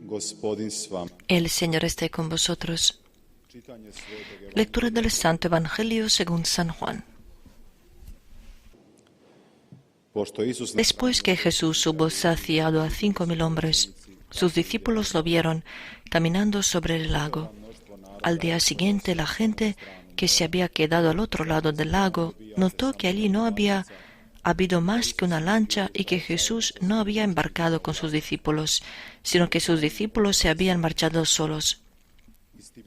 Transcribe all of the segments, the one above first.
Gospodin s vama. El Señor esté con vosotros. Lectura del Santo Evangelio según San Juan. Después que Jesús hubo saciado a 5.000 hombres, sus discípulos lo vieron caminando sobre el lago. Al día siguiente, la gente que se había quedado al otro lado del lago notó que allí no había habido más que una lancha y que Jesús no había embarcado con sus discípulos, sino que sus discípulos se habían marchado solos.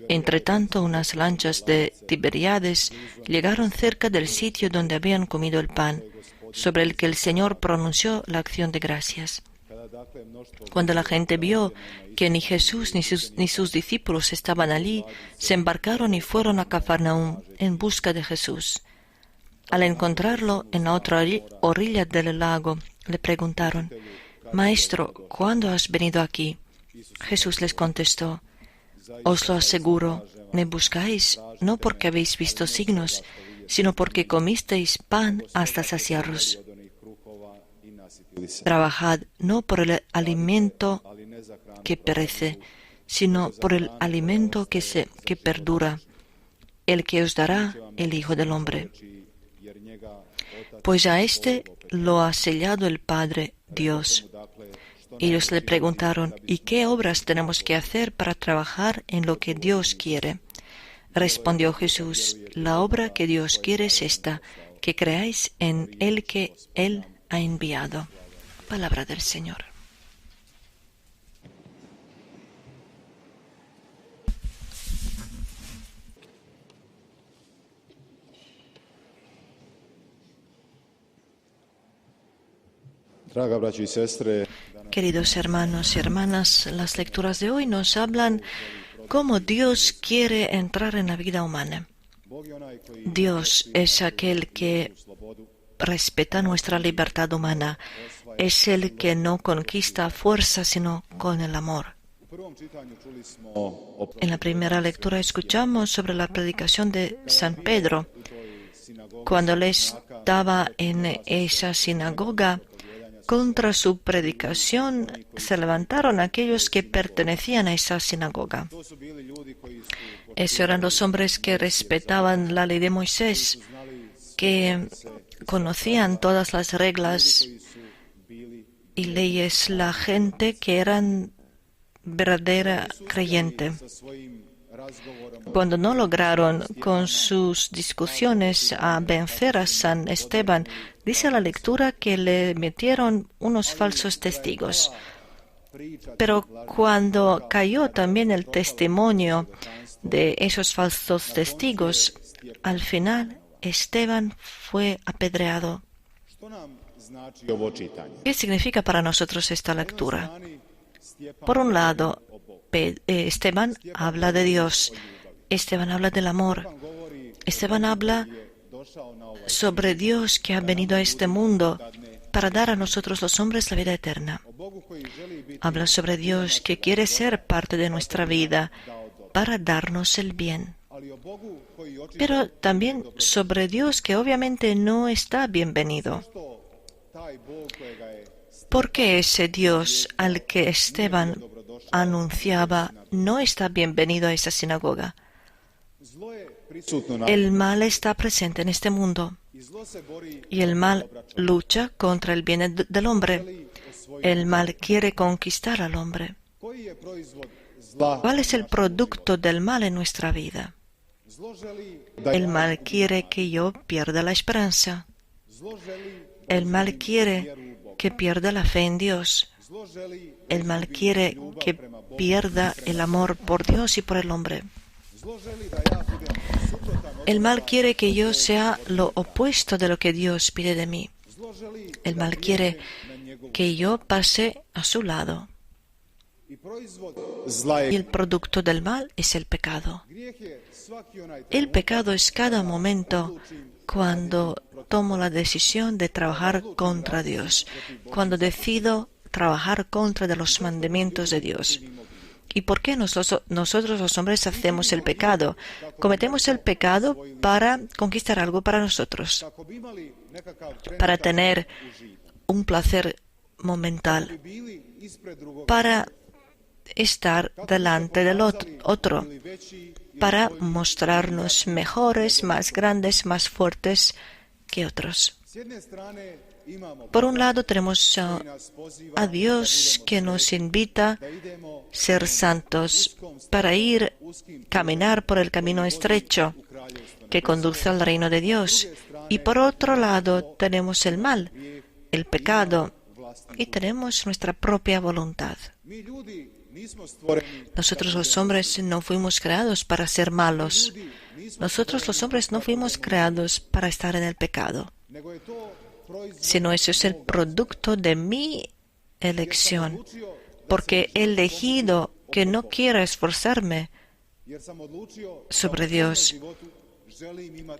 Entretanto, unas lanchas de Tiberíades llegaron cerca del sitio donde habían comido el pan, sobre el que el Señor pronunció la acción de gracias. Cuando la gente vio que ni Jesús ni sus discípulos estaban allí, se embarcaron y fueron a Cafarnaúm en busca de Jesús. Al encontrarlo en la otra orilla del lago, le preguntaron: «Maestro, ¿cuándo has venido aquí?» Jesús les contestó: «Os lo aseguro, me buscáis no porque habéis visto signos, sino porque comisteis pan hasta saciaros. Trabajad no por el alimento que perece, sino por el alimento que perdura, el que os dará el Hijo del Hombre. Pues a éste lo ha sellado el Padre, Dios». Ellos le preguntaron: «¿Y qué obras tenemos que hacer para trabajar en lo que Dios quiere?» Respondió Jesús: «La obra que Dios quiere es esta, que creáis en el que Él ha enviado». Palabra del Señor. Draga braćo i sestre, Queridos hermanos y hermanas, las lecturas de hoy nos hablan cómo Dios quiere entrar en la vida humana. Dios es aquel que respeta nuestra libertad humana, es el que no conquista a fuerza, sino con el amor. En la primera lectura escuchamos sobre la predicación de San Pedro. Cuando él estaba en esa sinagoga, contra su predicación se levantaron aquellos que pertenecían a esa sinagoga. Esos eran los hombres que respetaban la ley de Moisés, que conocían todas las reglas y leyes, la gente que eran verdadera creyente. Cuando no lograron con sus discusiones a vencer a San Esteban, dice la lectura que le metieron unos falsos testigos. Pero cuando cayó también el testimonio de esos falsos testigos, al final Esteban fue apedreado. ¿Qué significa para nosotros esta lectura? Por un lado, Esteban habla de Dios, Esteban habla del amor, Esteban habla sobre Dios que ha venido a este mundo para dar a nosotros los hombres la vida eterna. Habla sobre Dios que quiere ser parte de nuestra vida para darnos el bien. Pero también sobre Dios que obviamente no está bienvenido. ¿Por qué ese Dios al que Esteban anunciaba no está bienvenido a esa sinagoga? El mal está presente en este mundo y el mal lucha contra el bien del hombre. El mal quiere conquistar al hombre. ¿Cuál es el producto del mal en nuestra vida? El mal quiere que yo pierda la esperanza. El mal quiere que pierda la fe en Dios. El mal quiere que pierda el amor por Dios y por el hombre. El mal quiere que yo sea lo opuesto de lo que Dios pide de mí. El mal quiere que yo pase a su lado. Y el producto del mal es el pecado. El pecado es cada momento cuando tomo la decisión de trabajar contra Dios, cuando decido trabajar contra de los mandamientos de Dios. ¿Y por qué nosotros los hombres hacemos el pecado? Cometemos el pecado para conquistar algo para nosotros, para tener un placer momental, para estar delante del otro para mostrarnos mejores, más grandes, más fuertes que otros. Por un lado tenemos a Dios que nos invita a ser santos para caminar por el camino estrecho que conduce al reino de Dios. Y por otro lado tenemos el mal, el pecado, y tenemos nuestra propia voluntad. Nosotros los hombres no fuimos creados para ser malos. Nosotros los hombres no fuimos creados para estar en el pecado, sino eso es el producto de mi elección, porque he elegido que no quiero esforzarme sobre Dios,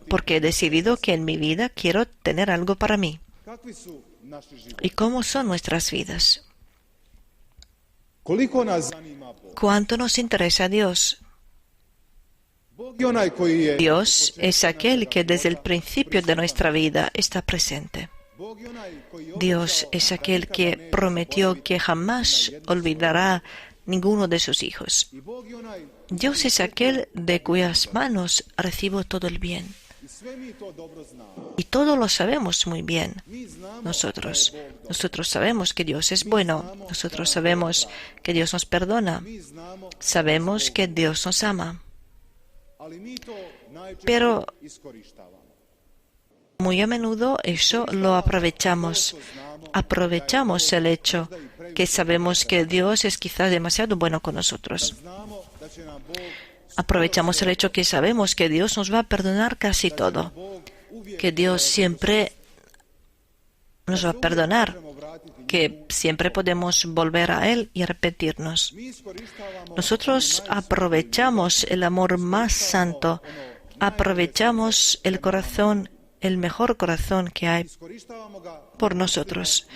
porque he decidido que en mi vida quiero tener algo para mí. ¿Y cómo son nuestras vidas? ¿Cuánto nos interesa Dios? Dios es aquel que desde el principio de nuestra vida está presente. Dios es aquel que prometió que jamás olvidará ninguno de sus hijos. Dios es aquel de cuyas manos recibo todo el bien. Y todo lo sabemos muy bien. Nosotros sabemos que Dios es bueno. Nosotros sabemos que Dios nos perdona. Sabemos que Dios nos ama. Pero muy a menudo eso lo aprovechamos. Aprovechamos el hecho que sabemos que Dios es quizás demasiado bueno con nosotros. Aprovechamos el hecho que sabemos que Dios nos va a perdonar casi todo, que Dios siempre nos va a perdonar, que siempre podemos volver a Él y arrepentirnos. Nosotros aprovechamos el amor más santo, aprovechamos el corazón, el mejor corazón que hay por nosotros.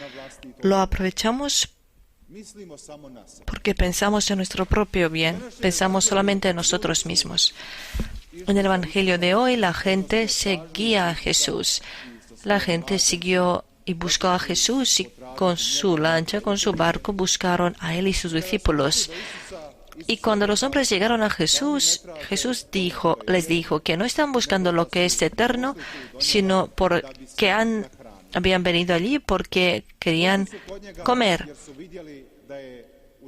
Lo aprovechamos porque pensamos en nuestro propio bien, pensamos solamente en nosotros mismos. En el Evangelio de hoy la gente seguía a Jesús. La gente siguió y buscó a Jesús y con su lancha, con su barco, buscaron a Él y sus discípulos. Y cuando los hombres llegaron a Jesús, Jesús les dijo que no están buscando lo que es eterno, sino porque habían venido allí porque querían comer.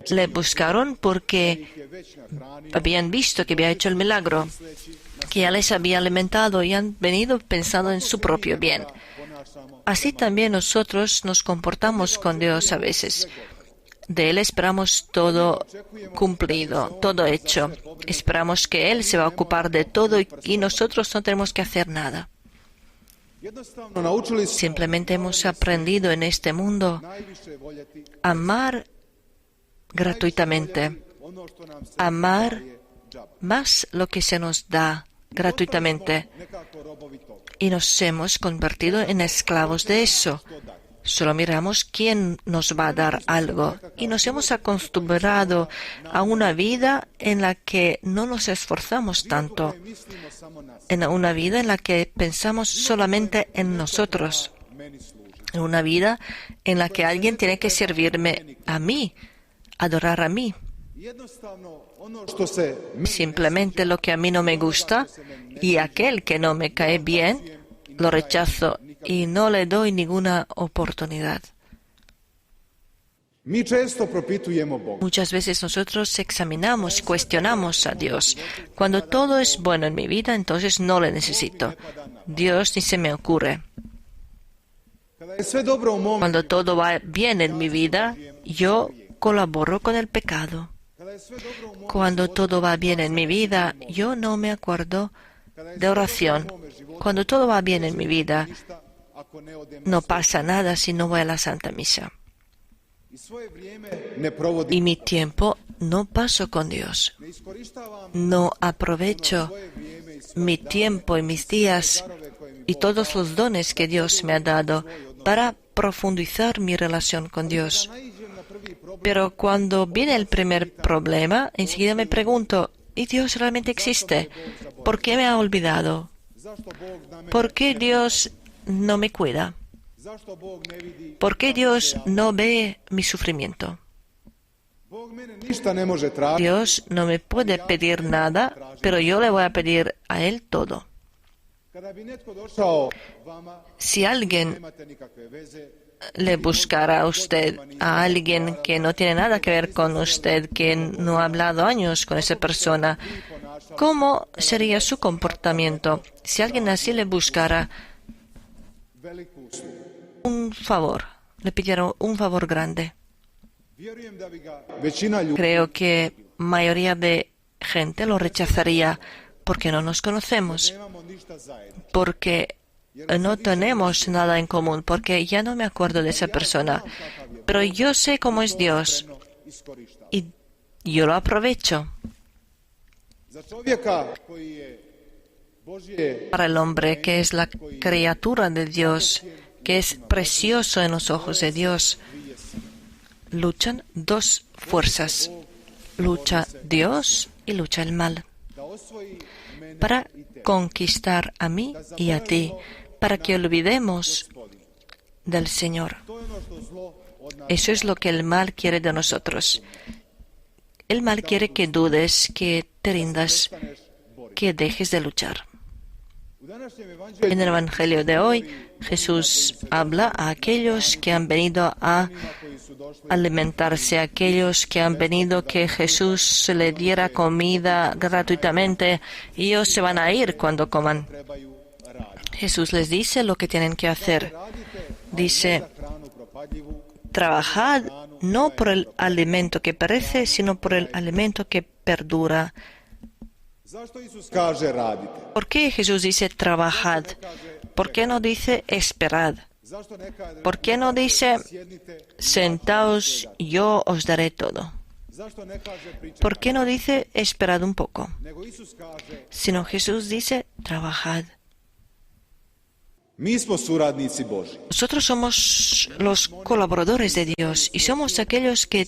Le buscaron porque habían visto que había hecho el milagro, que ya les había alimentado y han venido pensando en su propio bien. Así también nosotros nos comportamos con Dios a veces. De Él esperamos todo cumplido, todo hecho. Esperamos que Él se va a ocupar de todo y nosotros no tenemos que hacer nada. Simplemente hemos aprendido en este mundo a amar gratuitamente, amar más lo que se nos da gratuitamente. Y nos hemos convertido en esclavos de eso. Solo miramos quién nos va a dar algo. Y nos hemos acostumbrado a una vida en la que no nos esforzamos tanto. En una vida en la que pensamos solamente en nosotros. En una vida en la que alguien tiene que servirme a mí, adorar a mí. Simplemente lo que a mí no me gusta y aquel que no me cae bien, lo rechazo y no le doy ninguna oportunidad. Muchas veces nosotros examinamos, cuestionamos a Dios. Cuando todo es bueno en mi vida, entonces no le necesito. Dios ni se me ocurre. Cuando todo va bien en mi vida, yo colaboro con el pecado. Cuando todo va bien en mi vida, yo no me acuerdo de oración. Cuando todo va bien en mi vida, no pasa nada si no voy a la Santa Misa. Y mi tiempo no paso con Dios. No aprovecho mi tiempo y mis días y todos los dones que Dios me ha dado para profundizar mi relación con Dios. Pero cuando viene el primer problema, enseguida me pregunto, ¿y Dios realmente existe? ¿Por qué me ha olvidado? ¿Por qué Dios no me cuida? ¿Por qué Dios no ve mi sufrimiento? Bog mene ništa ne može tražiti. Dios no me puede pedir nada, pero yo le voy a pedir a Él todo. Kada bi netko došao vama, Si alguien nemate nikakve veze, le buscara a usted, a alguien que no tiene nada que ver con usted, que no ha hablado años con esa persona, ¿cómo sería su comportamiento si alguien así le buscara veliku uslugu. un favor, le pidiera un favor grande? Vjerujem da bi ga većina ljudi Creo que mayoría de gente lo rechazaría porque no nos conocemos, nemamo ništa zajedno. porque no tenemos nada en común, porque ya no me acuerdo de esa persona, pero yo sé cómo es Dios Iskorištava. y yo lo aprovecho. Za čovjeka koji je Božje Para el hombre que es la criatura de Dios, que es precioso en los ojos de Dios, luchan dos fuerzas. Lucha Dios y lucha el mal. da osvoji mene Para conquistar a mí y a ti, para que olvidemos del Señor. to je ono što zlo od nas. Eso es lo que el mal quiere de nosotros. El mal quiere que dudes, que te rindas, que dejes de luchar. U današnjem evanđelju En el Evangelio de hoy, Jesús habla a aquellos que han venido a koji su došli alimentarse, a aquellos que han venido que Jesús le diera comida gratuitamente y ellos se van a ir cuando coman. trebaju raditi. Jesús les dice lo que tienen que hacer. Dice, Za hranu propadljivu, trabajad no por el alimento que perece, sino por el alimento que perdura. zašto Isus kaže radite? ¿Por qué Jesús dice trabajad? ¿Por qué no dice esperad? Zašto ne kaže ¿Por qué no dice sjednite? sentaos, yo os daré todo? Zašto ne kaže pričekajte? ¿Por qué no dice esperad un poco? Nego Isus kaže Sino Jesús dice trabajad. mi smo suradnici Božji. Nosotros somos los colaboradores de Dios y somos aquellos que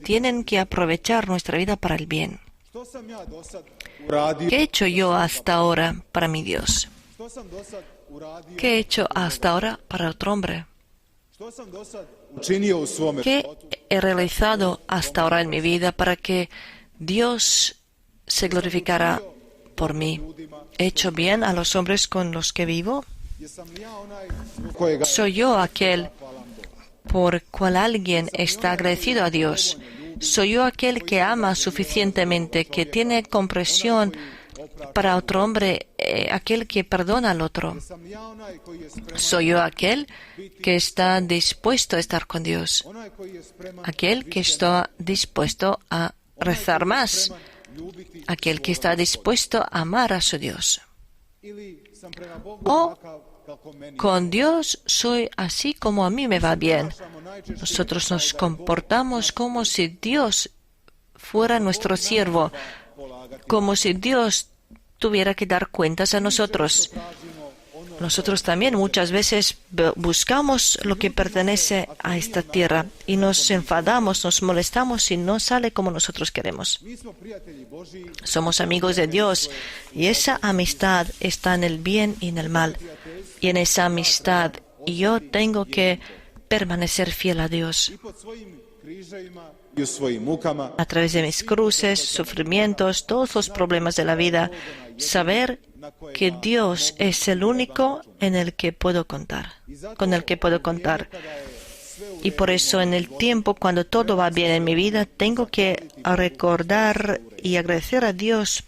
tienen que aprovechar nuestra vida para el bien. Što sam ja do sad uradio? ¿Qué he hecho yo hasta ahora para mi Dios? Što sam do sad uradio? ¿Qué he hecho hasta ahora para otro hombre? Što sam do sad učinio u svome ¿Qué životu? he realizado hasta ahora en mi vida para que Dios se glorificara por mí? ¿He hecho bien a los hombres con los que vivo? Jesam li ja onaj zbog kojega ¿Soy yo aquel hvalam Bogu? por cual alguien está agradecido a Dios? ¿Soy yo aquel que ama suficientemente, que tiene comprensión para otro hombre, aquel que perdona al otro? Jesam li ja onaj koji je spreman, ¿Soy yo aquel que está dispuesto a estar con Dios? onaj koji je spreman Aquel que está dispuesto a rezar más, ljubiti, aquel que está dispuesto a amar a su Dios. ili sam prema Bogu O takav kako meni. con Dios soy así como a mí me va bien. Ponašamo najčešće Nosotros nos comportamos como si Dios fuera nuestro siervo, como si Dios tuviera que dar cuentas a nosotros. tražimo ono Nosotros también muchas veces buscamos lo que pertenece a esta tierra y nos enfadamos, nos molestamos y no sale como nosotros queremos. mi smo prijatelji Božji, Somos amigos de Dios y esa amistad está en el bien y en el mal. Y en esa amistad yo tengo que permanecer fiel a Dios. i pod svojim križevima i u svojim mukama, A través de mis cruces, sufrimientos, todos los problemas de la vida, saber que Dios es el único en el que puedo contar, con el que puedo contar. Y por eso en el tiempo cuando todo va bien en mi vida, tengo que recordar y agradecer a Dios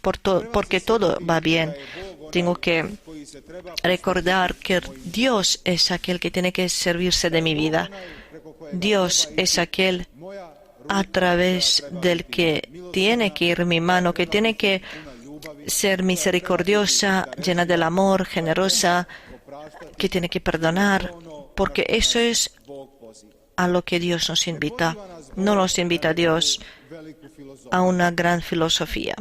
porque todo va bien. Tengo que koji se treba recordar que Dios es aquel que tiene que servirse de mi vida. preko koje Dios es aquel moja a través del que tiene que ir mi mano, que tiene que ser misericordiosa, llena del amor, generosa, que tiene que perdonar, porque eso es Bog poziva. a lo que Dios nos invita. No nos invita a Dios Veliku filozofiju. a una gran filosofía.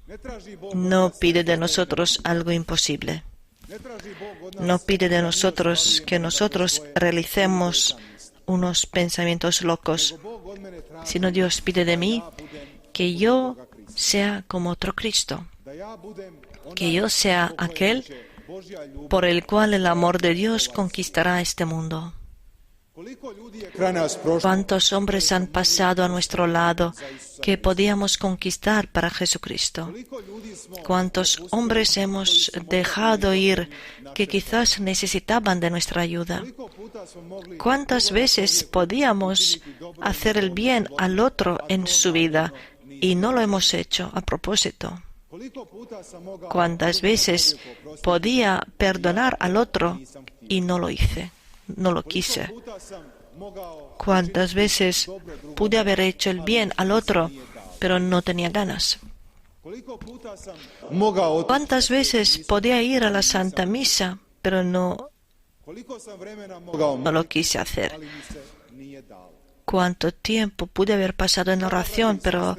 Ne traži Bog No pide de nosotros algo imposible. ne traži Bog od nas No pide de nosotros que nosotros realicemos unos pensamientos locos, Bog od mene traži sino Dios pide de mí que yo sea como otro Cristo, da ja budem que yo sea aquel Božja ljubav por el cual el amor de Dios conquistará este mundo. Koliko ljudi je kraj nas prošlo, ¿Cuántos hombres han pasado a nuestro lado que podíamos conquistar para Jesucristo? koliko ljudi smo ¿Cuántos hombres hemos dejado ir que quizás necesitaban de nuestra ayuda? koliko puta smo mogli ¿Cuántas veces podíamos hacer el bien al otro en su vida y no lo hemos hecho a propósito? koliko puta sam mogao ¿Cuántas veces podía perdonar al otro y no lo hice, no lo quise? puta sam mogao ¿Cuántas veces pude haber hecho el bien al otro, pero no tenía ganas? koliko puta sam mogao ¿Cuántas veces podía ir a la Santa Misa, pero no koliko sam vremena mogao lo quise hacer? ali mi se nije dalo. ¿Cuánto tiempo pude haber pasado en oración, pero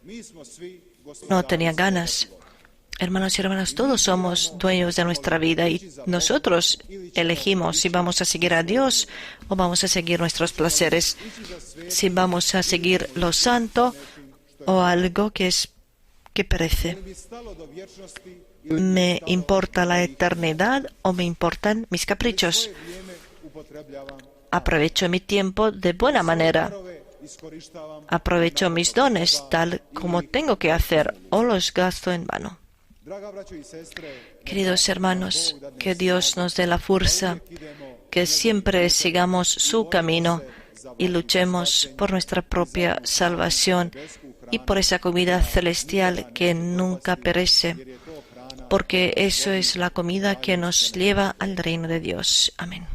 Mi smo svi no tenía ganas? Hermanos y hermanas, todos somos dueños de nuestra vida y nosotros elegimos si vamos a seguir a Dios o vamos a seguir nuestros placeres, si vamos a seguir lo santo o algo que perece. mi stalo do vječnosti ¿Me importa la eternidad o me importan mis caprichos? vrijeme upotrebljavam, Aprovecho mi tiempo de buena manera. darove iskorištavam. Aprovecho mis dones tal como tengo que hacer o los gasto en vano. Draga braćo i sestre, Queridos hermanos, que Dios nos dé la fuerza, que siempre sigamos su camino y luchemos por nuestra propia salvación y por esa comida celestial que nunca perece, porque eso es la comida que nos lleva al reino de Dios. Amén.